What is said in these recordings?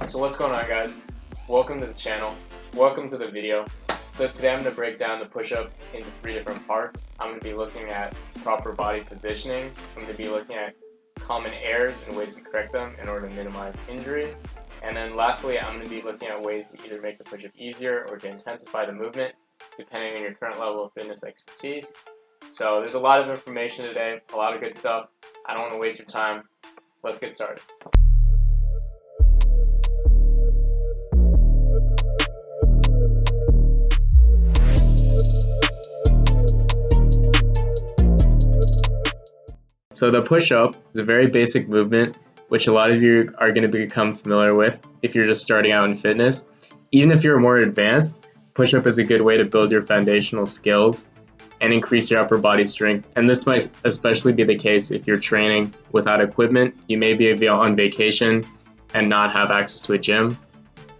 So what's going on, guys? Welcome to the channel. Welcome to the video. So today I'm going to break down the push-up into 3 different parts. I'm going to be looking at proper body positioning. I'm going to be looking at common errors and ways to correct them in order to minimize injury. And then lastly, I'm going to be looking at ways to either make the push-up easier or to intensify the movement, depending on your current level of fitness expertise. So there's a lot of information today, a lot of good stuff. I don't want to waste your time. Let's get started. So the push-up is a very basic movement, which a lot of you are going to become familiar with if you're just starting out in fitness. Even if you're more advanced, push-up is a good way to build your foundational skills and increase your upper body strength. And this might especially be the case if you're training without equipment. You may be on vacation and not have access to a gym.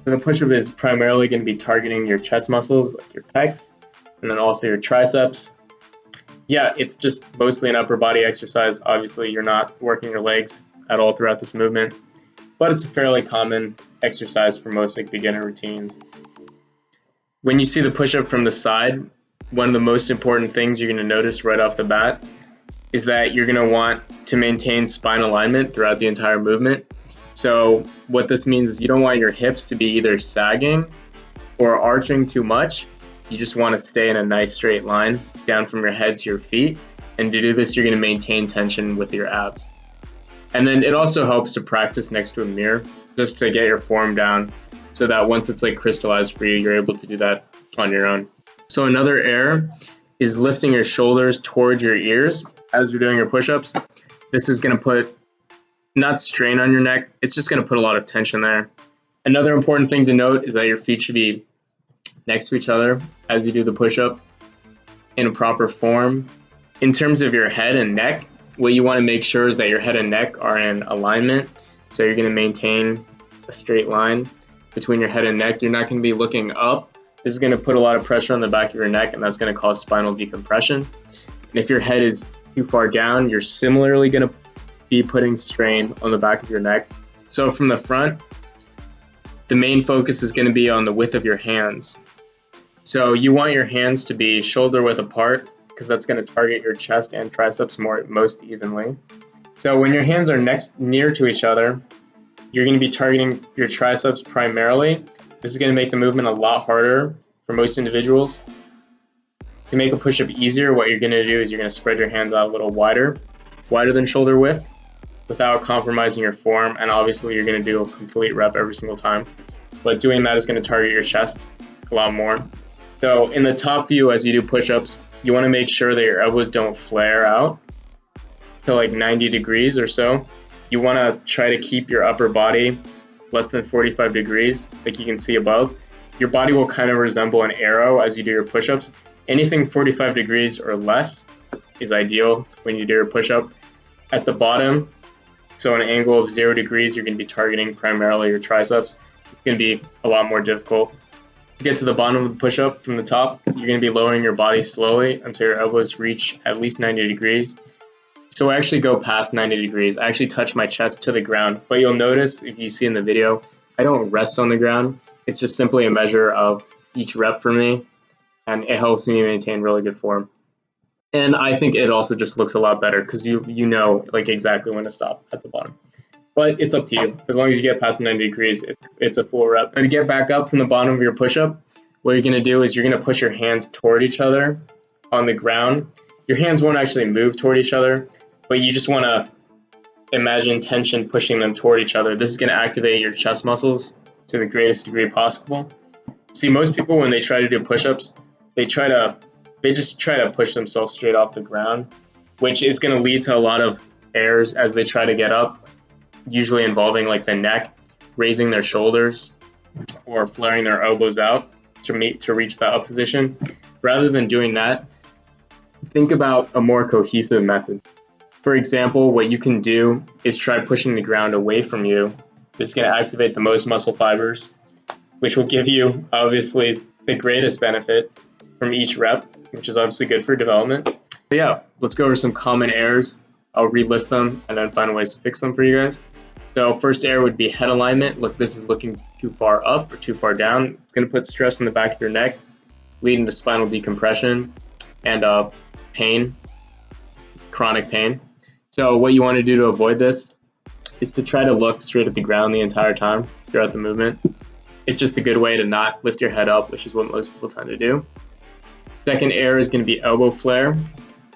So the push-up is primarily going to be targeting your chest muscles, like your pecs, and then also your triceps. Yeah, it's just mostly an upper body exercise. Obviously, you're not working your legs at all throughout this movement, but it's a fairly common exercise for most beginner routines. When you see the push-up from the side, one of the most important things you're going to notice right off the bat is that you're going to want to maintain spine alignment throughout the entire movement. So what this means is you don't want your hips to be either sagging or arching too much. You just want to stay in a nice straight line down from your head to your feet. And to do this, you're going to maintain tension with your abs. And then it also helps to practice next to a mirror just to get your form down so that once it's crystallized for you, you're able to do that on your own. So another error is lifting your shoulders towards your ears as you're doing your push-ups. This is going to put not strain on your neck, it's just going to put a lot of tension there. Another important thing to note is that your feet should be next to each other as you do the push-up in a proper form. In terms of your head and neck, what you want to make sure is that your head and neck are in alignment. So you're going to maintain a straight line between your head and neck. You're not going to be looking up. This is going to put a lot of pressure on the back of your neck, and that's going to cause spinal decompression. And if your head is too far down, you're similarly going to be putting strain on the back of your neck. So from the front, the main focus is going to be on the width of your hands. So you want your hands to be shoulder width apart because that's going to target your chest and triceps most evenly. So when your hands are near to each other, you're going to be targeting your triceps primarily. This is going to make the movement a lot harder for most individuals. To make a push-up easier, what you're going to do is you're going to spread your hands out a little wider than shoulder width without compromising your form. And obviously you're going to do a complete rep every single time. But doing that is going to target your chest a lot more. So in the top view, as you do push-ups, you want to make sure that your elbows don't flare out to 90 degrees or so. You want to try to keep your upper body less than 45 degrees, like you can see above. Your body will kind of resemble an arrow as you do your push-ups. Anything 45 degrees or less is ideal when you do your push-up. At the bottom, so an angle of 0 degrees, you're going to be targeting primarily your triceps. It's going to be a lot more difficult. To get to the bottom of the push-up from the top, you're going to be lowering your body slowly until your elbows reach at least 90 degrees. So I actually go past 90 degrees. I actually touch my chest to the ground. But you'll notice, if you see in the video, I don't rest on the ground. It's just simply a measure of each rep for me, and it helps me maintain really good form. And I think it also just looks a lot better because you know exactly when to stop at the bottom. But it's up to you. As long as you get past 90 degrees, it's a full rep. And to get back up from the bottom of your push-up, what you're going to do is you're going to push your hands toward each other on the ground. Your hands won't actually move toward each other, but you just want to imagine tension pushing them toward each other. This is going to activate your chest muscles to the greatest degree possible. See, most people, when they try to do push-ups, they just try to push themselves straight off the ground, which is going to lead to a lot of errors as they try to get up, usually involving the neck, raising their shoulders, or flaring their elbows out to reach the up position. Rather than doing that, think about a more cohesive method. For example, what you can do is try pushing the ground away from you. This is going to activate the most muscle fibers, which will give you, obviously, the greatest benefit from each rep, which is obviously good for development. But yeah, let's go over some common errors. I'll relist them and then find ways to fix them for you guys. So first error would be head alignment. Look, this is looking too far up or too far down. It's going to put stress on the back of your neck, leading to spinal decompression and pain, chronic pain. So what you want to do to avoid this is to try to look straight at the ground the entire time throughout the movement. It's just a good way to not lift your head up, which is what most people tend to do. Second error is going to be elbow flare.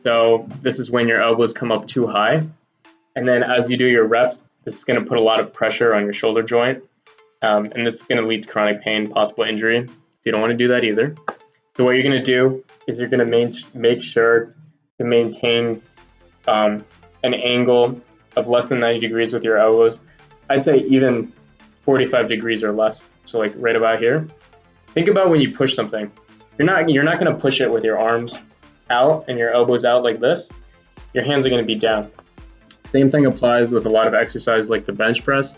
So this is when your elbows come up too high. And then as you do your reps, this is going to put a lot of pressure on your shoulder joint. And this is going to lead to chronic pain, possible injury. So you don't want to do that either. So what you're going to do is you're going to make sure to maintain an angle of less than 90 degrees with your elbows. I'd say even 45 degrees or less. So like right about here. Think about when you push something. You're not going to push it with your arms out and your elbows out like this. Your hands are going to be down. Same thing applies with a lot of exercises like the bench press.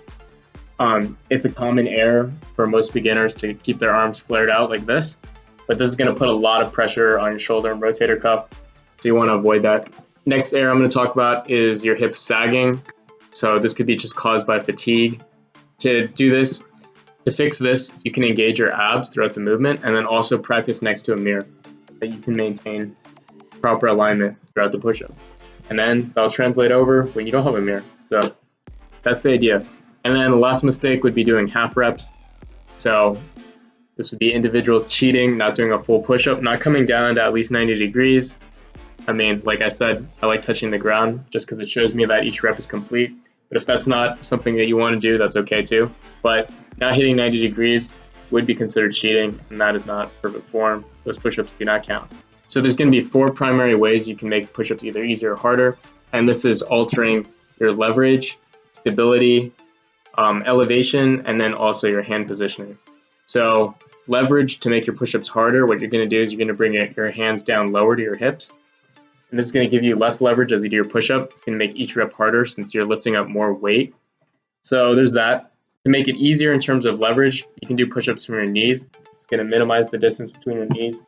It's a common error for most beginners to keep their arms flared out like this, but this is going to put a lot of pressure on your shoulder and rotator cuff, so you want to avoid that. Next error I'm going to talk about is your hip sagging. So this could be just caused by fatigue. To fix this, you can engage your abs throughout the movement and then also practice next to a mirror so that you can maintain proper alignment throughout the push-up. And then that'll translate over when you don't have a mirror. So that's the idea. And then the last mistake would be doing half reps. So this would be individuals cheating, not doing a full push-up, not coming down to at least 90 degrees. I mean, like I said, I like touching the ground just because it shows me that each rep is complete. But if that's not something that you want to do, that's okay too. But not hitting 90 degrees would be considered cheating, and that is not perfect form. Those push-ups do not count. So there's going to be 4 primary ways you can make push-ups either easier or harder. And this is altering your leverage, stability, elevation, and then also your hand positioning. So leverage, to make your push-ups harder, what you're going to do is you're going to bring your hands down lower to your hips. And this is going to give you less leverage as you do your push-up. It's going to make each rep harder since you're lifting up more weight. So there's that. To make it easier in terms of leverage, you can do push-ups from your knees. It's going to minimize the distance between your knees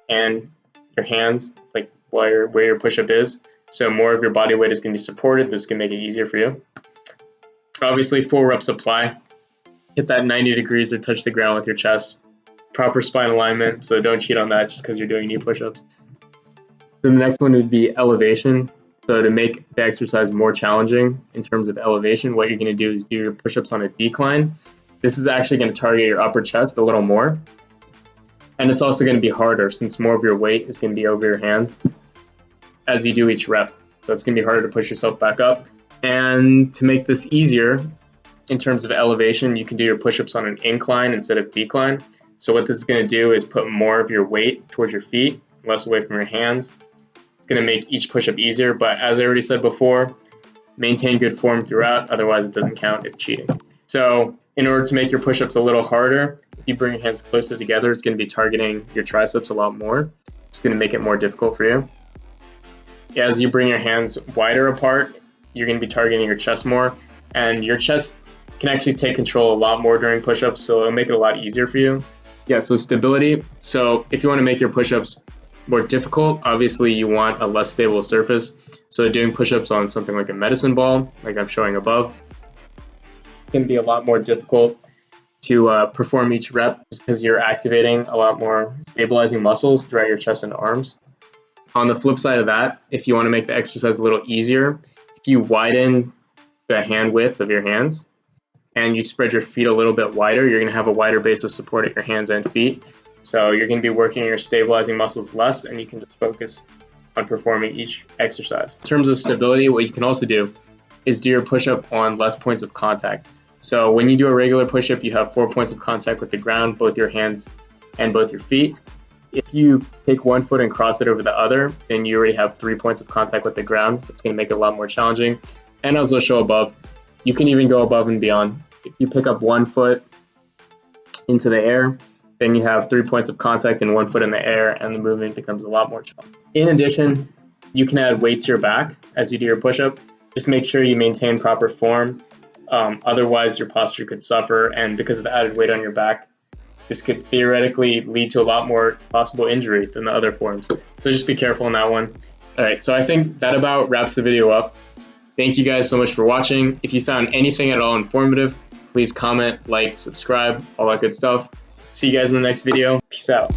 and your hands, like where your push-up is. So more of your body weight is going to be supported. This can make it easier for you. Obviously, full reps apply. Hit that 90 degrees or touch the ground with your chest. Proper spine alignment, so don't cheat on that just because you're doing knee push-ups. Then the next one would be elevation. So to make the exercise more challenging in terms of elevation, what you're going to do is do your push-ups on a decline. This is actually going to target your upper chest a little more. And it's also going to be harder since more of your weight is going to be over your hands as you do each rep. So it's going to be harder to push yourself back up. And to make this easier in terms of elevation, you can do your push-ups on an incline instead of decline. So what this is going to do is put more of your weight towards your feet, less away from your hands. It's going to make each push-up easier, but as I already said before, maintain good form throughout, otherwise it doesn't count as cheating. So in order to make your push-ups a little harder, if you bring your hands closer together, it's going to be targeting your triceps a lot more. It's going to make it more difficult for you. As you bring your hands wider apart, you're going to be targeting your chest more, and your chest can actually take control a lot more during push-ups, so it'll make it a lot easier for you. Yeah, so stability. So if you want to make your push-ups more difficult, obviously you want a less stable surface. So doing push-ups on something like a medicine ball, like I'm showing above, can be a lot more difficult to perform each rep because you're activating a lot more stabilizing muscles throughout your chest and arms. On the flip side of that, if you want to make the exercise a little easier, if you widen the hand width of your hands and you spread your feet a little bit wider, you're going to have a wider base of support at your hands and feet. So you're going to be working your stabilizing muscles less, and you can just focus on performing each exercise. In terms of stability, what you can also do is do your push-up on less points of contact. So when you do a regular push-up, you have 4 points of contact with the ground, both your hands and both your feet. If you take one foot and cross it over the other, then you already have 3 points of contact with the ground. It's going to make it a lot more challenging. And as I'll show above, you can even go above and beyond. If you pick up 1 foot into the air, then you have 3 points of contact and 1 foot in the air, and the movement becomes a lot more challenging. In addition, you can add weight to your back as you do your push-up. Just make sure you maintain proper form. Otherwise, your posture could suffer, and because of the added weight on your back, this could theoretically lead to a lot more possible injury than the other forms. So just be careful on that one. All right, so I think that about wraps the video up. Thank you guys so much for watching. If you found anything at all informative, please comment, like, subscribe, all that good stuff. See you guys in the next video. Peace out.